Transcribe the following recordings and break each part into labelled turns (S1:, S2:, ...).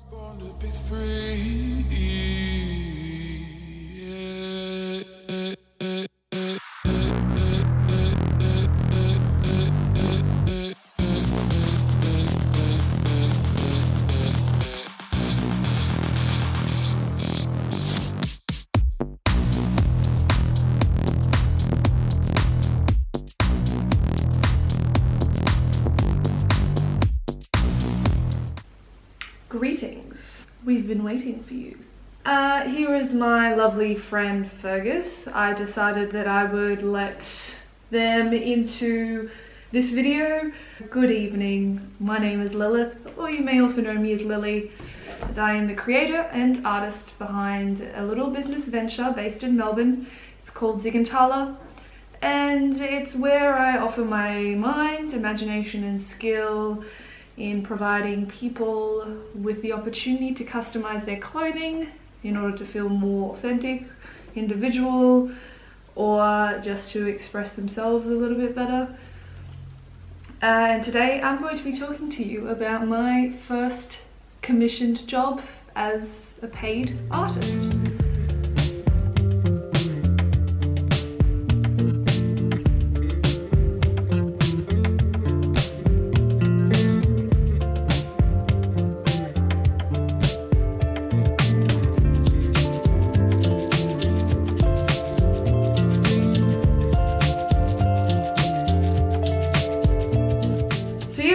S1: Born to be free.
S2: Greetings. We've been waiting for you. Here is my lovely friend Fergus. I decided that I would let them into this video. Good evening. My name is Lilith, or you may also know me as Lily. I am the creator and artist behind a little business venture based in Melbourne. It's called Zigantala, and it's where I offer my mind, imagination and skill in providing people with the opportunity to customize their clothing in order to feel more authentic, individual, or just to express themselves a little bit better. And today I'm going to be talking to you about my first commissioned job as a paid artist.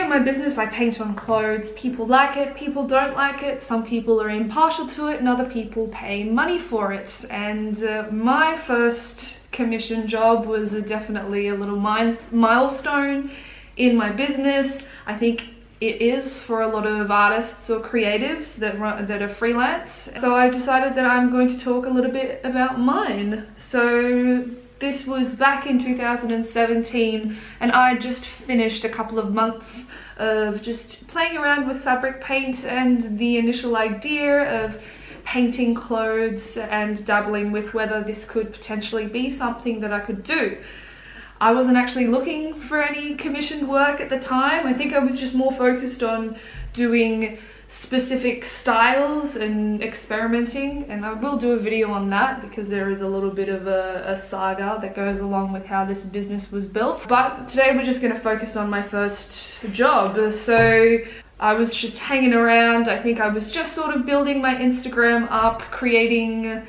S2: My business, I paint on clothes. People like it, people don't like it. Some people are impartial to it and other people pay money for it. And my first commission job was definitely a little milestone in my business. I think it is for a lot of artists or creatives that are freelance. So I decided that I'm going to talk a little bit about mine. So this was back in 2017 and I just finished a couple of months of just playing around with fabric paint and the initial idea of painting clothes and dabbling with whether this could potentially be something that I could do. I wasn't actually looking for any commissioned work at the time. I think I was just more focused on doing specific styles and experimenting, and I will do a video on that because there is a little bit of a saga that goes along with how this business was built. But today we're just going to focus on my first job. So I was just hanging around. I think I was just sort of building my Instagram up, creating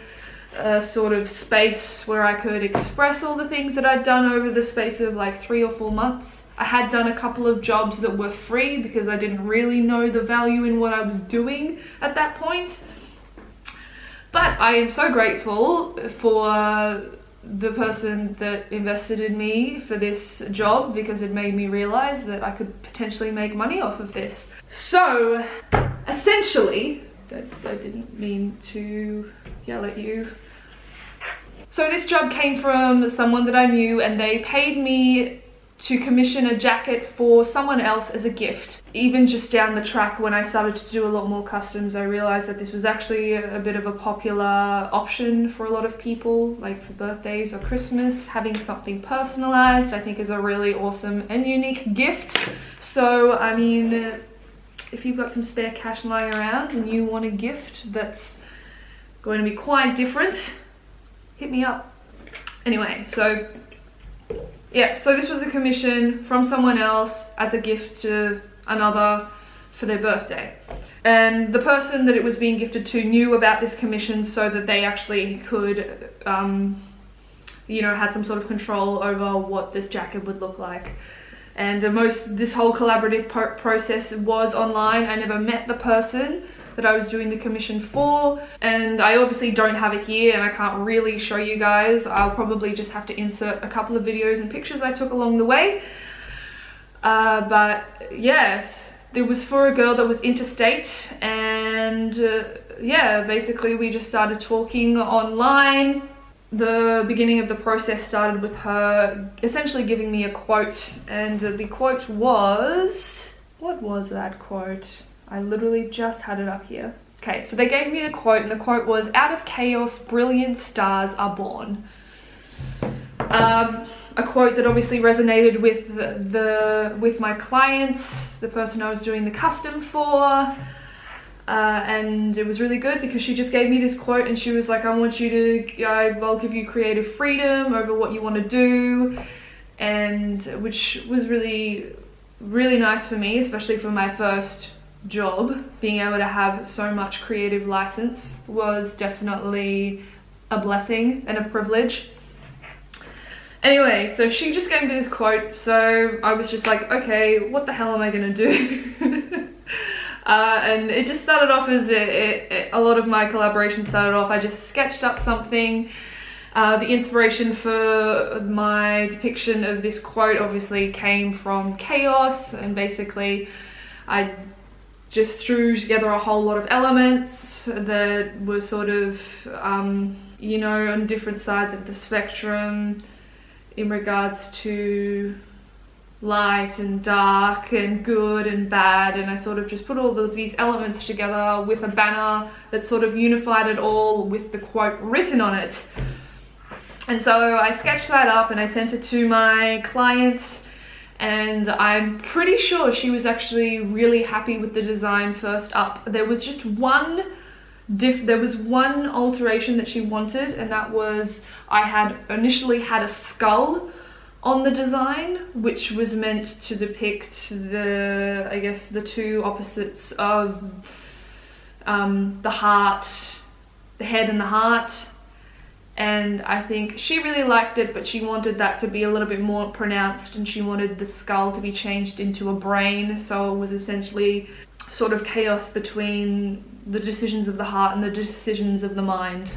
S2: a sort of space where I could express all the things that I'd done over the space of like 3 or 4 months. I had done a couple of jobs that were free because I didn't really know the value in what I was doing at that point. But I am so grateful for the person that invested in me for this job because it made me realize that I could potentially make money off of this. So essentially, I didn't mean to yell at you. So this job came from someone that I knew and they paid me to commission a jacket for someone else as a gift. Even just down the track when I started to do a lot more customs, I realized that this was actually a bit of a popular option for a lot of people, like for birthdays or Christmas. Having something personalized I think is a really awesome and unique gift. So I mean, if you've got some spare cash lying around and you want a gift that's going to be quite different, hit me up. Anyway, so yeah, so this was a commission from someone else as a gift to another for their birthday. And the person that it was being gifted to knew about this commission so that they actually could, you know, had some sort of control over what this jacket would look like. And this whole collaborative process was online. I never met the person that I was doing the commission for, and I obviously don't have it here and I can't really show you guys. I'll probably just have to insert a couple of videos and pictures I took along the way. But yes, it was for a girl that was interstate, and yeah, basically we just started talking online. The beginning of the process started with her essentially giving me a quote, and the quote was, what was that quote? I literally just had it up here. Okay, so they gave me the quote, and the quote was, "Out of chaos, brilliant stars are born." A quote that obviously resonated with my clients, the person I was doing the custom for. and it was really good because she just gave me this quote and she was like, I'll give you creative freedom over what you want to do, and which was really, really nice for me, especially for my first job. Being able to have so much creative license was definitely a blessing and a privilege. Anyway, so she just gave me this quote, so I was just like, okay, what the hell am I gonna do? And it just started off as a lot of my collaborations started off, I just sketched up something. The inspiration for my depiction of this quote obviously came from chaos, and basically I just threw together a whole lot of elements that were sort of, you know, on different sides of the spectrum in regards to light and dark and good and bad, and I sort of just put all of these elements together with a banner that sort of unified it all with the quote written on it. And so I sketched that up and I sent it to my client, and I'm pretty sure she was actually really happy with the design first up. There was just one alteration that she wanted, and that was I had initially had a skull on the design, which was meant to depict the, I guess, the two opposites of the heart, the head and the heart. And I think she really liked it, but she wanted that to be a little bit more pronounced, and she wanted the skull to be changed into a brain, so it was essentially sort of chaos between the decisions of the heart and the decisions of the mind.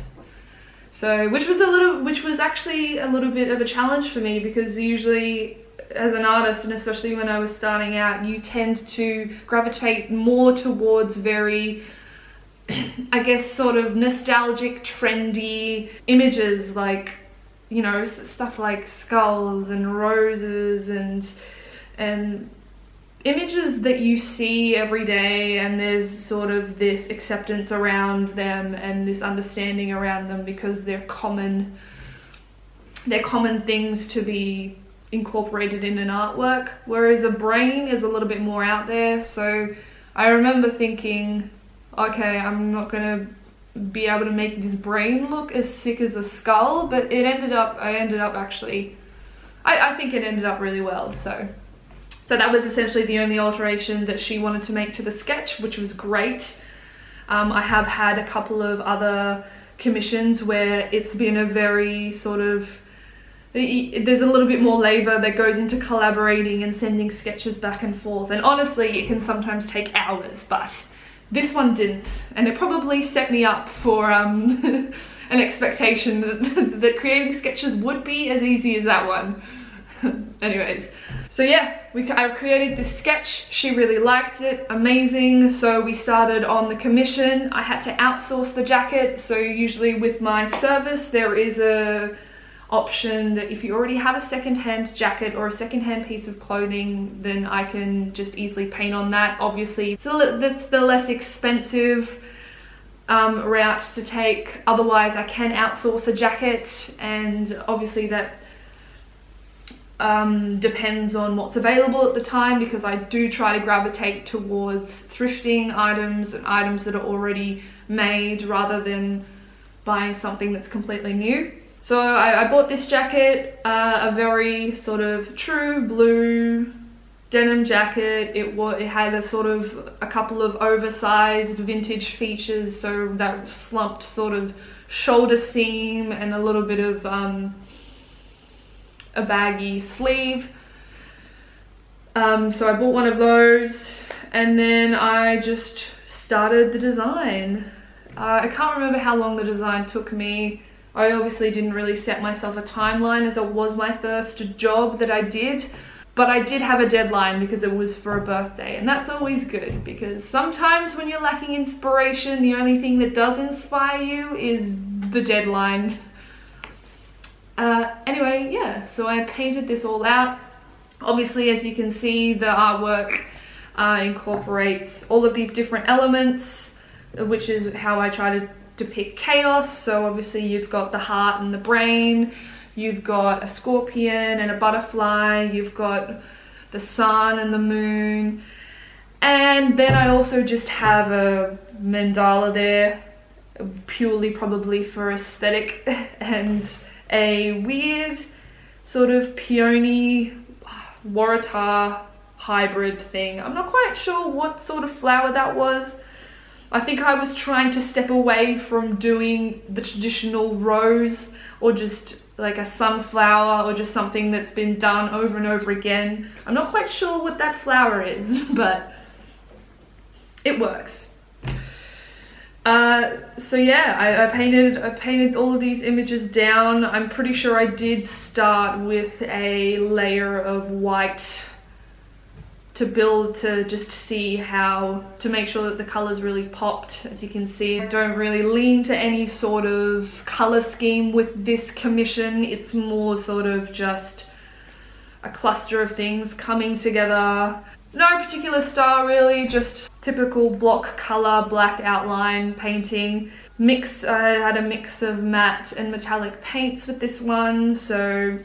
S2: So, which was actually a little bit of a challenge for me, because usually as an artist, and especially when I was starting out, you tend to gravitate more towards very, I guess, sort of nostalgic, trendy images, like, you know, stuff like skulls and roses and images that you see every day, and there's sort of this acceptance around them and this understanding around them because they're common things to be incorporated in an artwork, whereas a brain is a little bit more out there. So I remember thinking, okay, I'm not gonna be able to make this brain look as sick as a skull, but I ended up actually, I think it ended up really well. So that was essentially the only alteration that she wanted to make to the sketch, which was great. I have had a couple of other commissions where it's been a very sort of, there's a little bit more labor that goes into collaborating and sending sketches back and forth, and honestly it can sometimes take hours, but this one didn't, and it probably set me up for an expectation that creating sketches would be as easy as that one. Anyways, so yeah, I created this sketch. She really liked it, amazing. So we started on the commission. I had to outsource the jacket. So usually with my service, there is a option that if you already have a secondhand jacket or a secondhand piece of clothing, then I can just easily paint on that. Obviously, that's the less expensive route to take. Otherwise, I can outsource a jacket, and obviously that depends on what's available at the time, because I do try to gravitate towards thrifting items and items that are already made rather than buying something that's completely new. So I bought this jacket, a very sort of true blue denim jacket. It had a couple of oversized vintage features, so that slumped sort of shoulder seam and a little bit of a baggy sleeve. So I bought one of those, and then I just started the design. I can't remember how long the design took me. I obviously didn't really set myself a timeline, as it was my first job that I did, but I did have a deadline because it was for a birthday, and that's always good, because sometimes when you're lacking inspiration, the only thing that does inspire you is the deadline. Anyway, yeah, so I painted this all out. Obviously, as you can see, the artwork incorporates all of these different elements, which is how I try to depict chaos. So obviously you've got the heart and the brain, you've got a scorpion and a butterfly, you've got the sun and the moon, And then I also just have a mandala there, purely probably for aesthetic, and a weird sort of peony waratah hybrid thing. I'm not quite sure what sort of flower that was. I think I was trying to step away from doing the traditional rose, or just like a sunflower, or just something that's been done over and over again. I'm not quite sure what that flower is, but it works. So yeah, I painted all of these images down. I'm pretty sure I did start with a layer of white to just see how to make sure that the colors really popped. As you can see, I don't really lean to any sort of color scheme with this commission. It's more sort of just a cluster of things coming together. No particular style really, just typical block color, black outline painting. I had a mix of matte and metallic paints with this one, so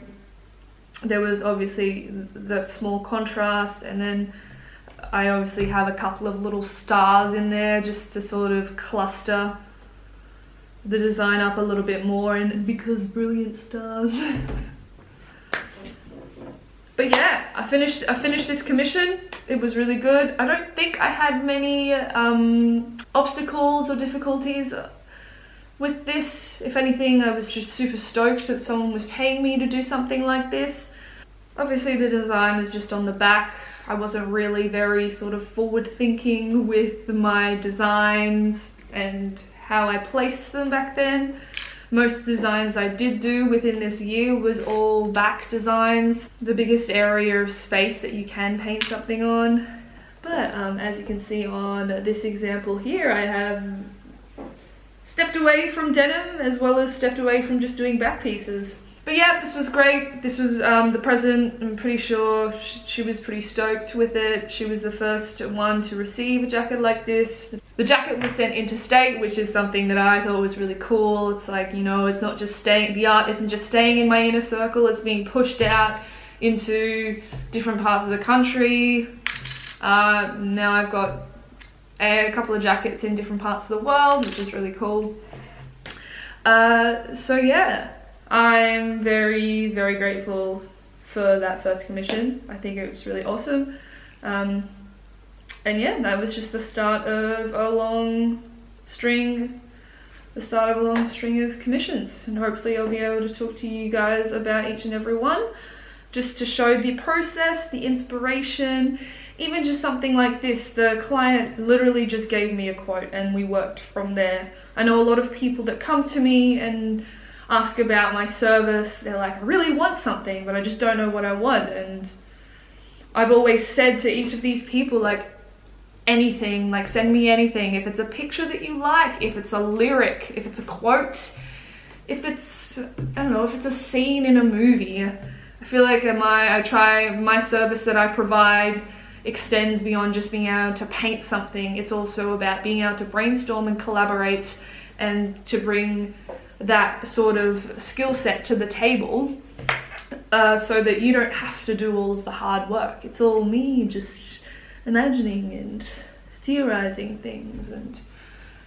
S2: there was obviously that small contrast, and then I obviously have a couple of little stars in there just to sort of cluster the design up a little bit more, and because brilliant stars. But yeah, I finished this commission. It was really good. I don't think I had many obstacles or difficulties with this. If anything, I was just super stoked that someone was paying me to do something like this. Obviously the design was just on the back. I wasn't really very sort of forward thinking with my designs and how I placed them back then. Most designs I did do within this year was all back designs, the biggest area of space that you can paint something on. But as you can see on this example here, I have stepped away from denim as well as stepped away from just doing back pieces. But yeah, this was great. This was the present. I'm pretty sure she was pretty stoked with it. She was the first one to receive a jacket like this. The jacket was sent interstate, which is something that I thought was really cool. It's like, you know, it's not just staying, the art isn't just staying in my inner circle, it's being pushed out into different parts of the country. Now I've got a couple of jackets in different parts of the world, which is really cool. So yeah, I'm very, very grateful for that first commission. I think it was really awesome. And yeah, that was just the start of a long string of commissions. And hopefully I'll be able to talk to you guys about each and every one, just to show the process, the inspiration. Even just something like this, the client literally just gave me a quote and we worked from there. I know a lot of people that come to me and ask about my service. They're like, I really want something, but I just don't know what I want. And I've always said to each of these people, like, anything, like, send me anything. If it's a picture that you like, if it's a lyric, if it's a quote, if it's, I don't know, if it's a scene in a movie. I feel like my service that I provide extends beyond just being able to paint something. It's also about being able to brainstorm and collaborate and to bring that sort of skill set to the table, so that you don't have to do all of the hard work. It's all me just imagining and theorizing things and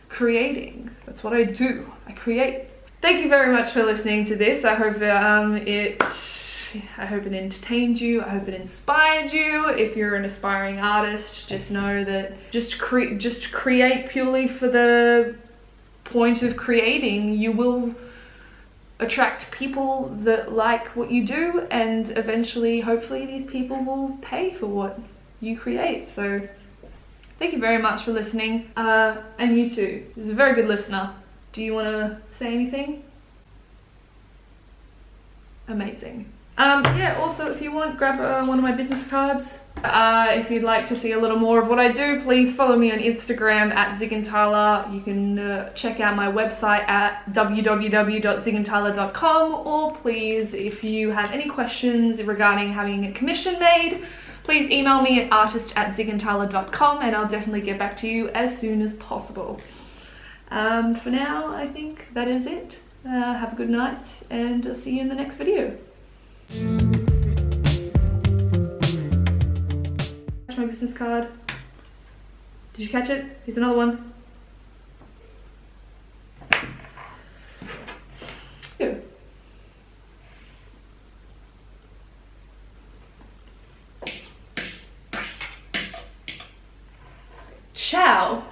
S2: creating. That's what I do. I create. Thank you very much for listening to this. I hope it entertained you. I hope it inspired you. If you're an aspiring artist, just know that just create purely for the point of creating. You will attract people that like what you do, and eventually, hopefully, these people will pay for what you create. So thank you very much for listening, and you too. This is a very good listener. Do you want to say anything? Amazing. Yeah, also if you want, grab one of my business cards. If you'd like to see a little more of what I do, please follow me on Instagram at Zigantala. You can check out my website at www.zigantala.com, or please, if you have any questions regarding having a commission made, please email me at artist@zigantala.com and I'll definitely get back to you as soon as possible. For now, I think that is it. Have a good night, and I'll see you in the next video. My business card. Did you catch it? Here's another one. Ew. Ciao.